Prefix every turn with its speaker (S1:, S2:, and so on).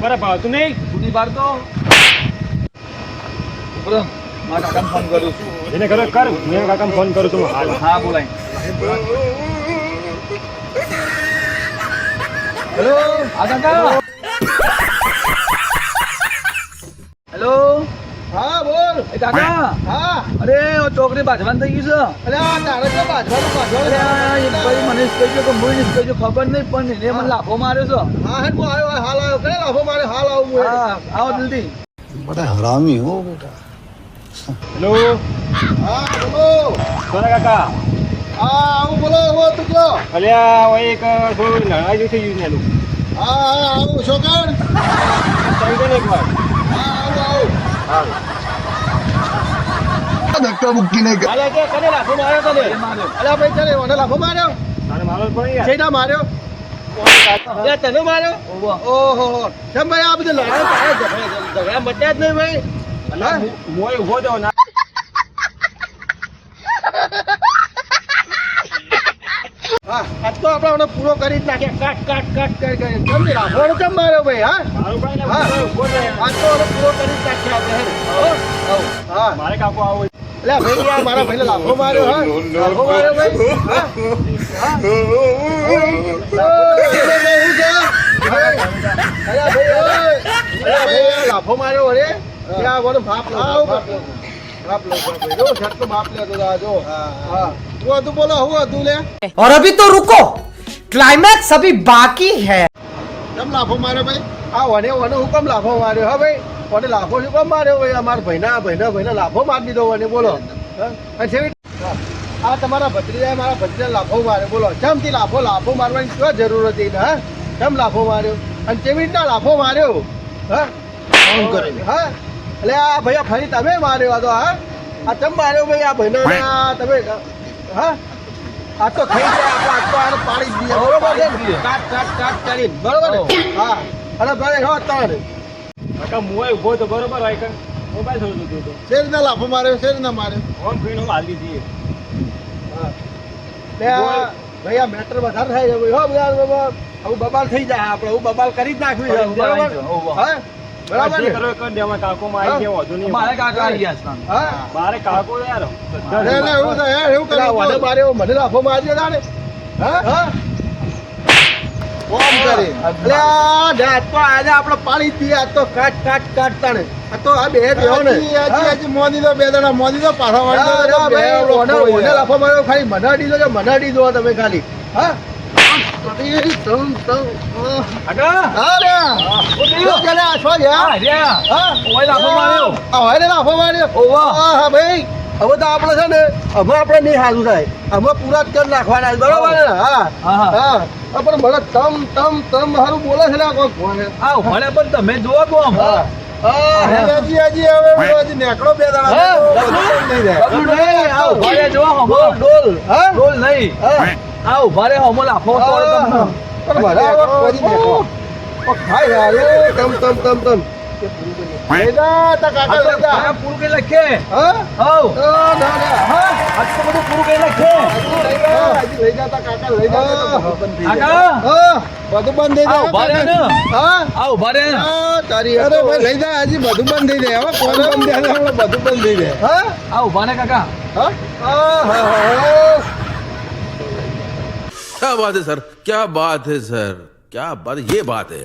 S1: મારા ભાવતું નહીં.
S2: સુધી બાર તો મારા કાકાને ફોન કરું છું.
S1: એને કરો કર, હું એના કાકાને ફોન કરું છું હાલ.
S2: હા બોલાય. હેલો હા કાકા. હેલો
S3: હા બોલ.
S2: એ કાકા.
S3: હા
S2: અરે ઓ ચોકડી બાજવાનું થઈ ગયું છે.
S3: અરે આ તારે તો બાજવાનું
S2: અરે આ એક ભાઈ મને કહી ગયો કે હું એને કહી ગયો ખબર નહીં પણ એને મને લાફો માર્યો છે.
S3: હા હેડ હું આવ્યો હાલ આવ્યો કરે લાફો મારે હાલ આવું હું
S2: હા આવો જલ્દી.
S4: बड़ा हरामी हो बेटा.
S1: હેલો
S3: હા બોલો.
S1: સોના કાકા.
S3: હા આવું બોલો એવો તું કયો.
S1: અલ્યા ઓય એક થોડું લડાઈ જેવું થઈ ગયું છે એનું.
S3: હા હા આવું છોકર.
S1: ચાલી દે ને એક વાર.
S3: હા આવું આવું.
S4: धक्का मुक्की नहीं कर.
S1: હાલે કે કને લાફો માર્યો તને?
S2: એ માર્યો.
S3: અલ્યા ભાઈ ચાલે મને લાફો માર્યો.
S1: તારે મારો જ પડે યાર.
S3: છેડા માર્યો. અલ્યા તને માર્યો.
S2: ઓહો.
S3: ઓહો કેમ ભાઈ આ બધું લડાઈ પાડે ઝઘડા મટ્યા જ નહીં ભાઈ.
S1: અલ્યા મોય ઊભો થયો ના.
S3: હા આજ તો આપણે હવે પૂરો કરી જ નાખ્યા કાટ કાટ કાટ કરી કરી કેમ નહીં લાફો કેમ માર્યો ભાઈ હા
S1: મારું પણ ને
S3: હા.
S1: ઊભો થયો.
S3: આજ તો હવે પૂરો કરી જ નાખ્યા આપણે હેડ. હા
S1: મારે કાકો આવો.
S3: અલ્યા ભાઈ યાર મારા ભાઈને લાફો માર્યો હા લાફો માર્યો ભાઈ હા હા અલ્યા ભાઈ લાફો માર્યો અરે ત્યાં બોલો બાપ લો બાપ લો બાપ લો જો છટકો બાપ લે તો જો હા હું હતું બોલો હું હતું લે
S5: और अभी तो रुको, क्लाइमैक्स अभी बाकी है.
S3: કેમ લાફો માર્યો ભાઈ આ વને વને હું કેમ લાફો માર્યો હા ભાઈ વને લાફો શું કેમ માર્યો ભાઈ અમારા ભાઈના લાફો મારી દીધો વને બોલો હા અને છેવી આ તમારા ભત્રીજાએ મારા ભત્રીજાને લાફો માર્યો બોલો કેમથી લાફો મારવાની શું જરૂર હતી ને હા કેમ લાફો માર્યો અને કેવી રીતના લાફો માર્યો હા
S4: ફોન કરીને.
S3: હા એટલે આ ભૈયા ફરી તમે માર્યો આ તો હા આ ચમ માર્યો ભાઈ આ ભાઈને તમે હા આ તો થઈ જાય આપણે આ તો આને પાડી જ દઈએ બરોબર છે ને? કાટ કાટ કાટ કરી બરોબર ને હા અને ભાઈ હો તારે
S1: કાકા મોય ઊભો તો બરોબર હોય કે મોબાઈલ થોડું દૂધ તો
S3: શેર ના લાફો માર્યો શેર ના માર્યો
S1: ઓમ ફીણ હું હાલી દીધી.
S3: હા લે આ ભાઈ આ મેટર વધારે થાય છે ભાઈ હો બધા હવે બબાલ થઈ જાય આપણે હું બબાલ કરી જ નાખવી છે બરોબર હા બરાબર
S1: જે
S3: ને
S1: કરો એ કરી દેવા. કાકો માં આવી ગયા વધુ નહીં.
S2: મારે કાકા આવી ગયા છે.
S3: હા
S1: મારે કાકો યાર
S3: એવું તો યાર એવું કરી મને માર્યો મને લાફો માર્યો તાણે હા હા કોમ કરે એટલે આ જાત તો આજે આપણે પાડી જ દઈએ આ તો કાટ કાટ કાટ તાણે આ તો આ બે દેવો ને હજી મોદી તો બે દણા મોદી તો પાછા વાળી ઓને લાફો માર્યો ખાલી મનાડી દો મનાડી દો તમે ખાલી હા
S2: કાકા.
S3: અરે છો ગયા
S2: હા રહ્યા.
S3: હા
S2: ઓય લાફો માર્યો.
S3: હવે લાફો માર્યો
S2: ઓવા.
S3: હા ભાઈ હવે તો આપણે છે ને હવે આપણે નહીં હાલું થાય અમે પૂરા જ કરી નાખવાના છે, બરોબર ને હા
S2: હા.
S3: હા પણ મને તમ તમ તમ હારું બોલે છે ને આ કોઈ ફોન
S2: આ ભણે પણ તમે જુઓ તો આમ.
S3: હા હજી હવે નેકળો બે
S2: હા,
S3: દાડા
S2: બબલું નહીં. આ ઉભા રહ્યા જુઓ હમો.
S3: ડોલ હા
S2: ડોલ નહીં.
S3: હા
S2: આ ઉભા રહ્યા હમો લાફો તોડે તમને.
S3: પણ બરાબર કરી દેખો ખાઈ રહ્યા તમ તમ તમ તમ લઈ જા તા કાકા લઈ જા
S2: કાકા પૂરું કરી લખે.
S3: હા
S2: હઉ.
S3: ના ના
S2: હા આજ તો બધું પૂરું કરી લખે.
S3: લઈ જતા કાકા લઈ જતા
S2: કાકા.
S3: હા બધું બંધ થઈ
S2: આ ઉભા રહ્યા ને.
S3: હા
S2: આ ઉભા રહ્યા.
S3: હા તારી અરે ભાઈ લઈ જા હજી બધું બંધ થઈ જાય હવે કોણ બંધ થાય આપણે બધું બંધ થઈ જાય હા
S2: આ ઉભા ને કાકા.
S3: હા હા
S6: क्या बात है सर, क्या बात है सर, क्या बात, ये बात है.